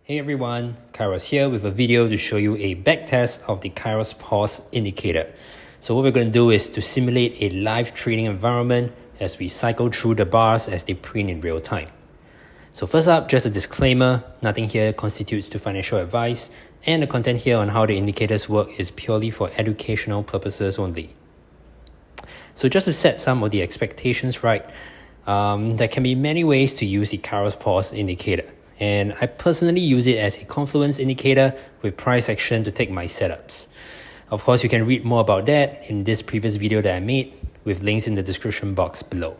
Hey everyone, Kairos here with a video to show you a backtest of the Kairos Pause indicator. So what we're going to do is to simulate a live trading environment as we cycle through the bars as they print in real time. So first up, just a disclaimer, nothing here constitutes to financial advice, and the content here on how the indicators work is purely for educational purposes only. So just to set some of the expectations right, there can be many ways to use the Kairos Pause indicator. And I personally use it as a confluence indicator with price action to take my setups. Of course, you can read more about that in this previous video that I made with links in the description box below.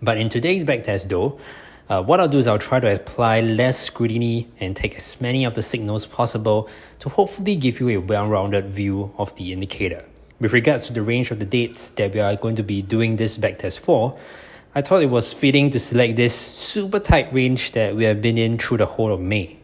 But in today's backtest though, what I'll do is I'll try to apply less scrutiny and take as many of the signals possible to hopefully give you a well-rounded view of the indicator. With regards to the range of the dates that we are going to be doing this backtest for, I thought it was fitting to select this super tight range that we have been in through the whole of May.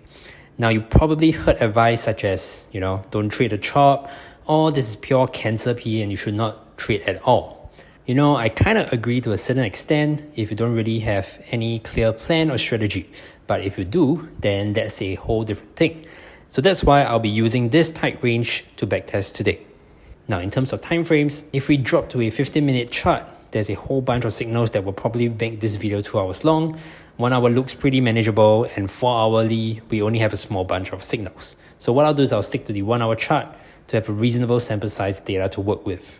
Now, you probably heard advice such as, don't trade a chop, or this is pure cancer PE and you should not trade at all. I kind of agree to a certain extent if you don't really have any clear plan or strategy. But if you do, then that's a whole different thing. So that's why I'll be using this tight range to backtest today. Now, in terms of time frames, if we drop to a 15-minute chart, there's a whole bunch of signals that will probably make this video 2 hours long. 1 hour looks pretty manageable, and 4 hourly, we only have a small bunch of signals. So what I'll do is I'll stick to the 1 hour chart to have a reasonable sample size data to work with.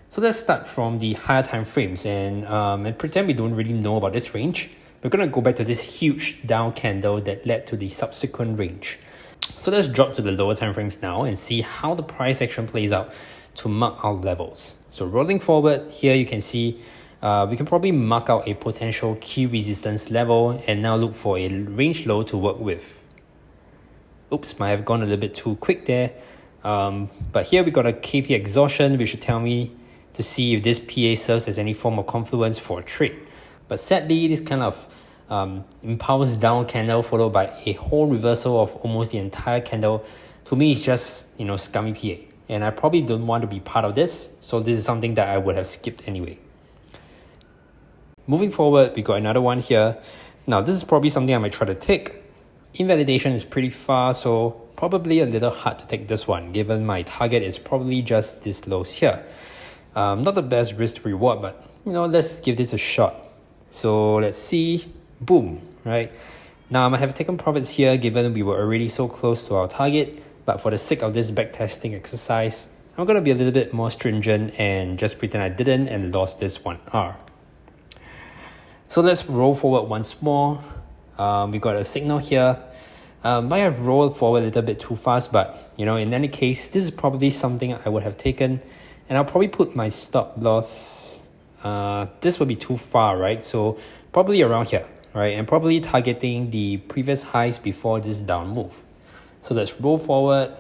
So let's start from the higher time frames and pretend we don't really know about this range. We're going to go back to this huge down candle that led to the subsequent range. So let's drop to the lower time frames now and see how the price action plays out to mark our levels. So rolling forward, here you can see we can probably mark out a potential key resistance level and now look for a range low to work with. Oops, might have gone a little bit too quick there. But here we got a KP exhaustion, which should tell me to see if this PA serves as any form of confluence for a trade. But sadly, this kind of impulse down candle followed by a whole reversal of almost the entire candle, to me is just scummy PA. And I probably don't want to be part of this, so this is something that I would have skipped anyway. Moving forward, we got another one here. Now, this is probably something I might try to take. Invalidation is pretty far, so probably a little hard to take this one, given my target is probably just this lows here. Not the best risk to reward, but let's give this a shot. So let's see. Boom, right? Now, I might have taken profits here, given we were already so close to our target. But for the sake of this backtesting exercise, I'm going to be a little bit more stringent and just pretend I didn't and lost this 1R. So let's roll forward once more. We got a signal here. Might have rolled forward a little bit too fast, but in any case, this is probably something I would have taken. And I'll probably put my stop loss. This would be too far, right? So probably around here, right? And probably targeting the previous highs before this down move. So let's roll forward.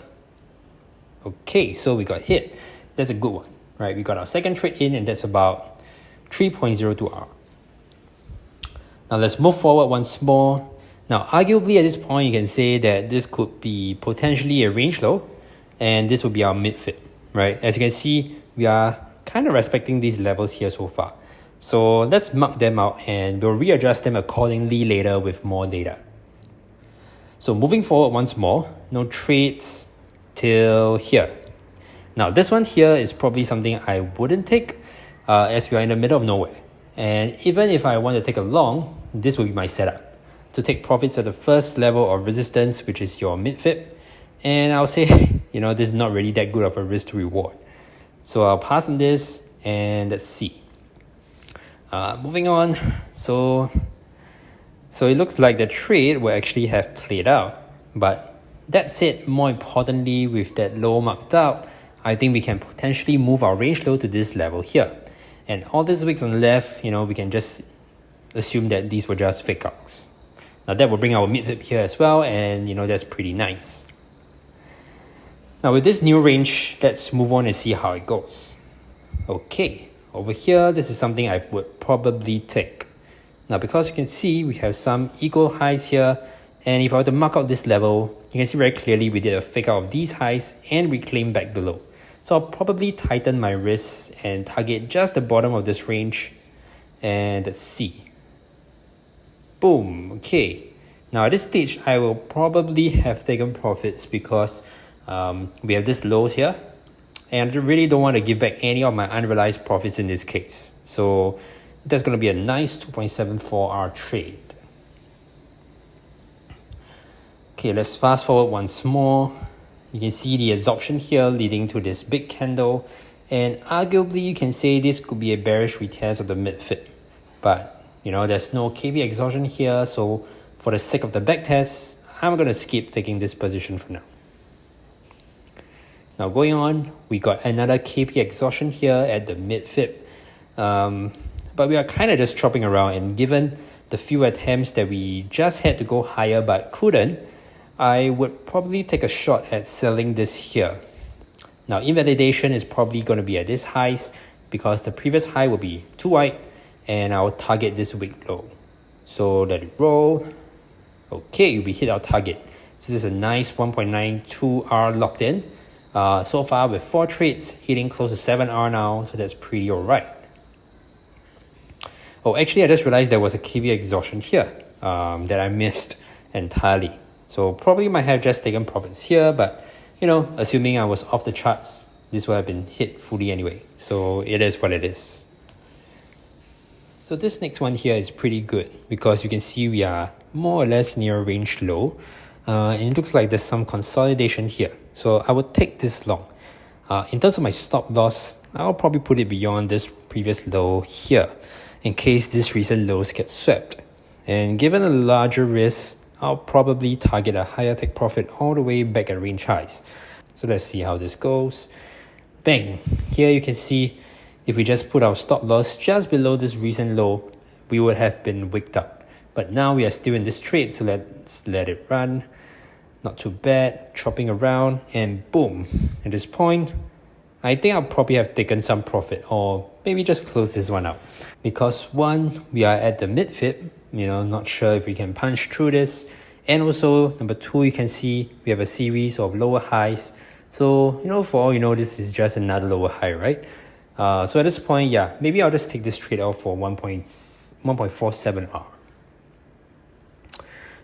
Okay, so we got hit. That's a good one, right? We got our second trade in, and that's about 3.02R. Now let's move forward once more. Now, arguably at this point, you can say that this could be potentially a range low, and this would be our mid-fit, right? As you can see, we are kind of respecting these levels here so far. So let's mark them out, and we'll readjust them accordingly later with more data. So moving forward once more, no trades till here. Now this one here is probably something I wouldn't take as we are in the middle of nowhere. And even if I want to take a long, this will be my setup. To take profits at the first level of resistance, which is your mid-fib. And I'll say, this is not really that good of a risk to reward. So I'll pass on this and let's see. Moving on. So it looks like the trade will actually have played out. But that said, more importantly, with that low marked out, I think we can potentially move our range low to this level here. And all these wicks on the left, we can just assume that these were just fake outs. Now that will bring our mid-fib here as well, and that's pretty nice. Now with this new range, let's move on and see how it goes. Okay, over here, this is something I would probably take. Now, because you can see we have some equal highs here, and if I were to mark out this level, you can see very clearly we did a fake out of these highs and reclaim back below. So I'll probably tighten my wrists and target just the bottom of this range, and let's see. Boom, okay. Now at this stage, I will probably have taken profits because we have this lows here, and I really don't want to give back any of my unrealized profits in this case. So that's going to be a nice 2.74-hour trade. Okay, let's fast forward once more. You can see the absorption here leading to this big candle, and arguably you can say this could be a bearish retest of the mid-fib. But there's no KB exhaustion here, so for the sake of the backtest, I'm going to skip taking this position for now. Now going on, we got another KP exhaustion here at the mid-fib. But we are kind of just chopping around, and given the few attempts that we just had to go higher but couldn't, I would probably take a shot at selling this here. Now invalidation is probably going to be at this highs because the previous high will be too wide, and I'll target this week low. So let it roll. Okay, we hit our target. So this is a nice 1.92 hour locked in. So far with 4 trades, hitting close to 7 hour now, so that's pretty alright. Oh, actually I just realized there was a KB exhaustion here that I missed entirely. So probably might have just taken profits here, but assuming I was off the charts, this would have been hit fully anyway. So it is what it is. So this next one here is pretty good because you can see we are more or less near range low, and it looks like there's some consolidation here. So I would take this long. In terms of my stop loss, I'll probably put it beyond this previous low here in case this recent lows get swept. And given a larger risk, I'll probably target a higher take profit all the way back at range highs. So let's see how this goes. Bang! Here you can see if we just put our stop loss just below this recent low, we would have been wicked up. But now we are still in this trade, so let's let it run. Not too bad, chopping around, and boom. At this point, I think I'll probably have taken some profit, or maybe just close this one out. Because one, we are at the mid-fib, not sure if we can punch through this. And also, number two, you can see we have a series of lower highs. So, for all you know, this is just another lower high, right? So at this point, yeah, maybe I'll just take this trade out for 1.47 hour.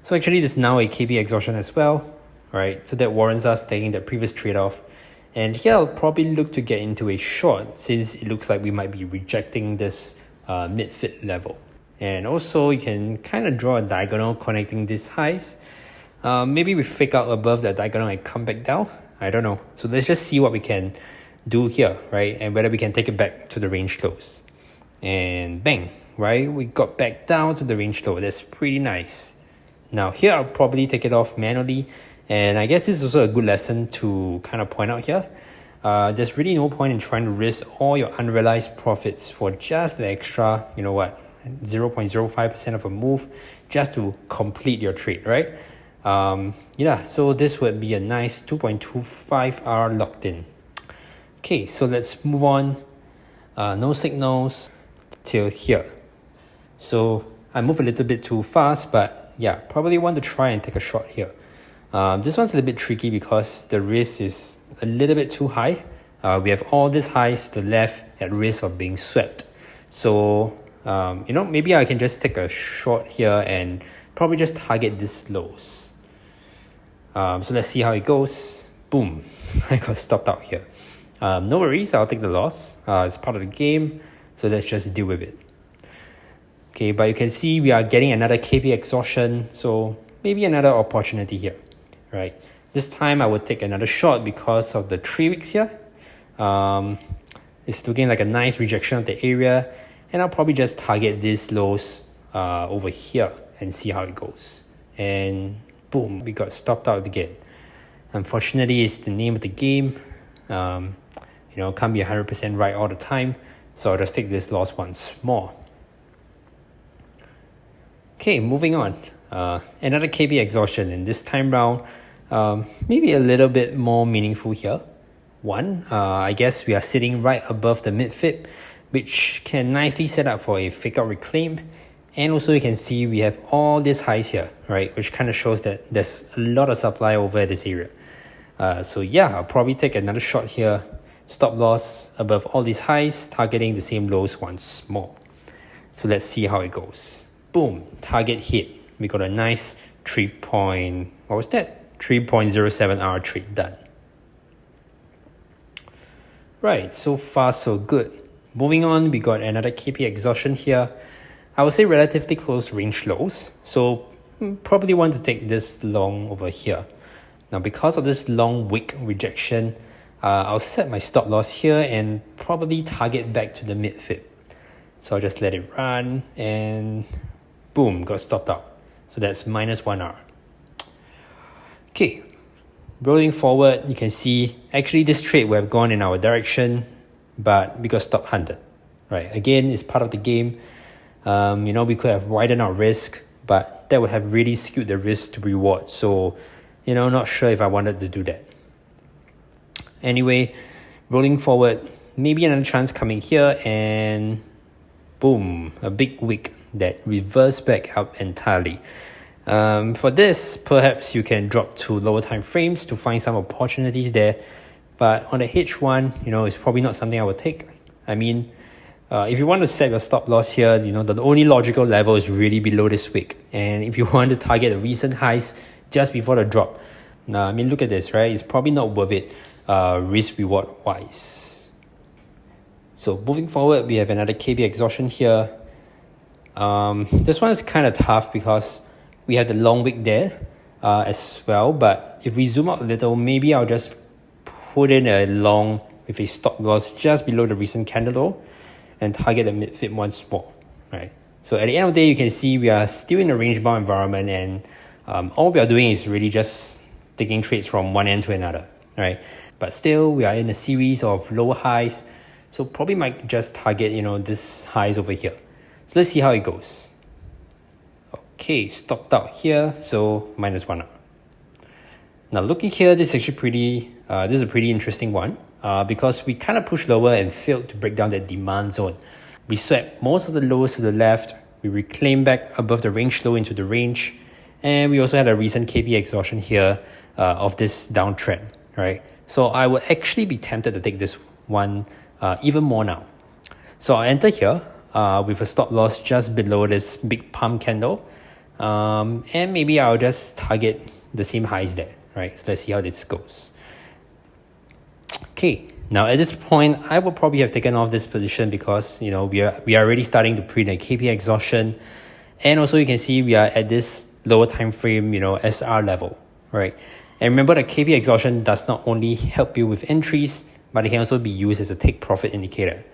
So actually, this is now a KB exhaustion as well, right? So that warrants us taking the previous trade off. And here I'll probably look to get into a short since it looks like we might be rejecting this mid-fib level. And also, you can kind of draw a diagonal connecting these highs. Maybe we fake out above that diagonal and come back down. I don't know. So let's just see what we can do here, right? And whether we can take it back to the range lows. And bang, right? We got back down to the range low. That's pretty nice. Now here, I'll probably take it off manually. And I guess this is also a good lesson to kind of point out here. There's really no point in trying to risk all your unrealized profits for just the extra, 0.05% of a move just to complete your trade, right? So this would be a nice 2.25 hour locked in. Okay, so let's move on. No signals till here. So I move a little bit too fast, but yeah, probably want to try and take a shot here. This one's a little bit tricky because the risk is a little bit too high. We have all these highs to the left at risk of being swept. So, maybe I can just take a short here and probably just target these lows. So let's see how it goes. Boom, I got stopped out here. No worries, I'll take the loss. It's part of the game, so let's just deal with it. Okay, but you can see we are getting another KP exhaustion, so maybe another opportunity here, right? This time I would take another shot because of the 3 weeks here. It's looking like a nice rejection of the area, and I'll probably just target these lows over here and see how it goes. And boom, we got stopped out again. Unfortunately, it's the name of the game. Can't be 100% right all the time, so I'll just take this loss once more. Okay, moving on. Another KB exhaustion, and this time round, maybe a little bit more meaningful here. One, I guess we are sitting right above the mid-fib, which can nicely set up for a fake out reclaim. And also you can see we have all these highs here, right? Which kind of shows that there's a lot of supply over this area. So yeah, I'll probably take another shot here. Stop loss above all these highs, targeting the same lows once more. So let's see how it goes. Boom, target hit. We got a nice 3.07 hour trade done. Right, so far so good. Moving on, we got another KP exhaustion here. I would say relatively close range lows, so probably want to take this long over here. Now, because of this long wick rejection, I'll set my stop loss here and probably target back to the mid fib. So I'll just let it run and boom, got stopped out. So that's -1 hour. Okay, rolling forward, you can see actually this trade would have gone in our direction, but we got stop hunted. Right, again, it's part of the game. We could have widened our risk, but that would have really skewed the risk to reward. So, not sure if I wanted to do that. Anyway, rolling forward, maybe another chance coming here, and boom, a big wick that reversed back up entirely. For this, perhaps you can drop to lower time frames to find some opportunities there. But on the H1, it's probably not something I would take. I mean, if you want to set your stop loss here, the only logical level is really below this wick. And if you want to target the recent highs just before the drop, look at this, right? It's probably not worth it, risk-reward wise. So moving forward, we have another KB exhaustion here. This one is kind of tough because we have the long wick there as well. But if we zoom out a little, maybe I'll just put in a long with a stop loss just below the recent candle low and target the mid fib once more, right? So at the end of the day, you can see we are still in a range bound environment, and all we are doing is really just taking trades from one end to another, right? But still, we are in a series of lower highs, so probably might just target, this highs over here. So let's see how it goes. Okay, stopped out here, so -1 hour. Now looking here, this is actually this is a pretty interesting one because we kind of pushed lower and failed to break down that demand zone. We swept most of the lows to the left, we reclaimed back above the range low into the range, and we also had a recent KP exhaustion here of this downtrend, right? So I would actually be tempted to take this one even more now. So I'll enter here with a stop loss just below this big pump candle, and maybe I'll just target the same highs there, right? So let's see how this goes. Okay, now at this point, I would probably have taken off this position because we are already starting to print a KP exhaustion, and also you can see we are at this lower time frame, SR level, right? And remember, the KP exhaustion does not only help you with entries, but it can also be used as a take profit indicator.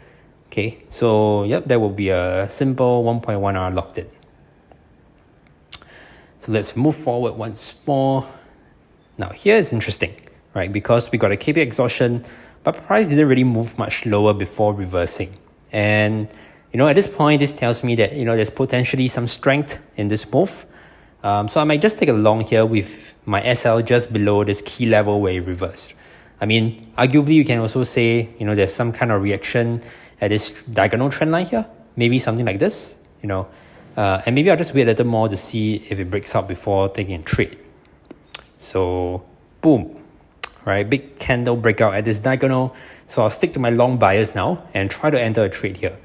Okay, so yep, that will be a simple 1.1 hour locked in. So let's move forward once more. Now here is interesting, right? Because we got a KP exhaustion, but price didn't really move much lower before reversing. And at this point, this tells me that there's potentially some strength in this move. So I might just take a long here with my SL just below this key level where it reversed. I mean, arguably you can also say there's some kind of reaction at this diagonal trend line here, maybe something like this, and maybe I'll just wait a little more to see if it breaks out before taking a trade. So boom, right, big candle breakout at this diagonal. So I'll stick to my long bias now and try to enter a trade here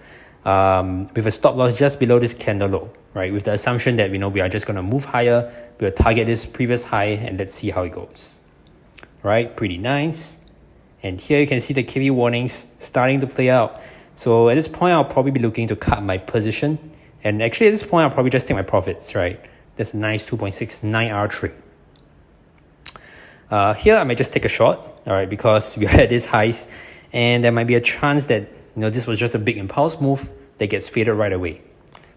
with a stop loss just below this candle low, right, with the assumption that we are just going to move higher. We'll target this previous high and let's see how it goes. Right, pretty nice. And here you can see the KP warnings starting to play out. So at this point, I'll probably be looking to cut my position. And actually at this point, I'll probably just take my profits, right? That's a nice 2.69 hour trade. Here, I might just take a short, all right, because we are at these highs. And there might be a chance that, this was just a big impulse move that gets faded right away.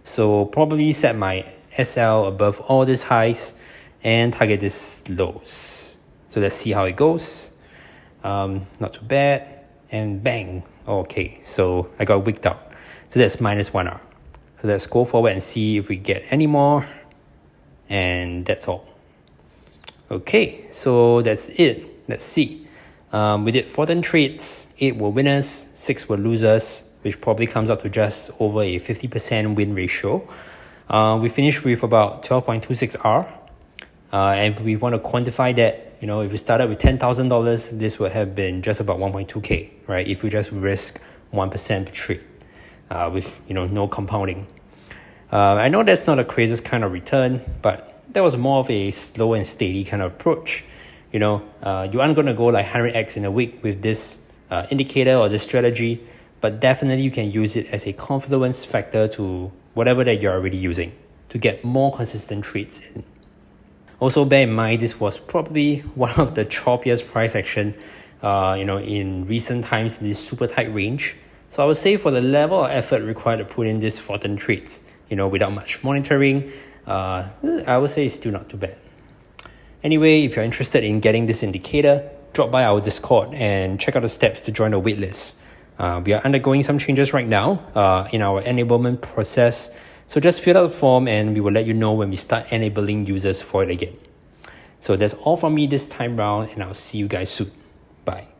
So probably set my SL above all these highs and target these lows. So let's see how it goes. Not too bad. And bang. Okay, so I got wicked out. So that's -1 hour. So let's go forward and see if we get any more. And that's all. Okay, so that's it. Let's see. We did 14 trades. 8 were winners, 6 were losers, which probably comes up to just over a 50% win ratio. We finished with about 12.26 R. And we want to quantify that. If we started with $10,000, this would have been just about 1.2K, right? If we just risk 1% per trade with no compounding. I know that's not the craziest kind of return, but that was more of a slow and steady kind of approach. You aren't going to go like 100x in a week with this indicator or this strategy, but definitely you can use it as a confluence factor to whatever that you're already using to get more consistent trades in. Also bear in mind, this was probably one of the choppiest price action in recent times in this super tight range. So I would say for the level of effort required to put in these 14 trades, without much monitoring, I would say it's still not too bad. Anyway, if you're interested in getting this indicator, drop by our Discord and check out the steps to join the waitlist. We are undergoing some changes right now in our enablement process. So just fill out the form and we will let you know when we start enabling users for it again. So that's all from me this time round, and I'll see you guys soon. Bye.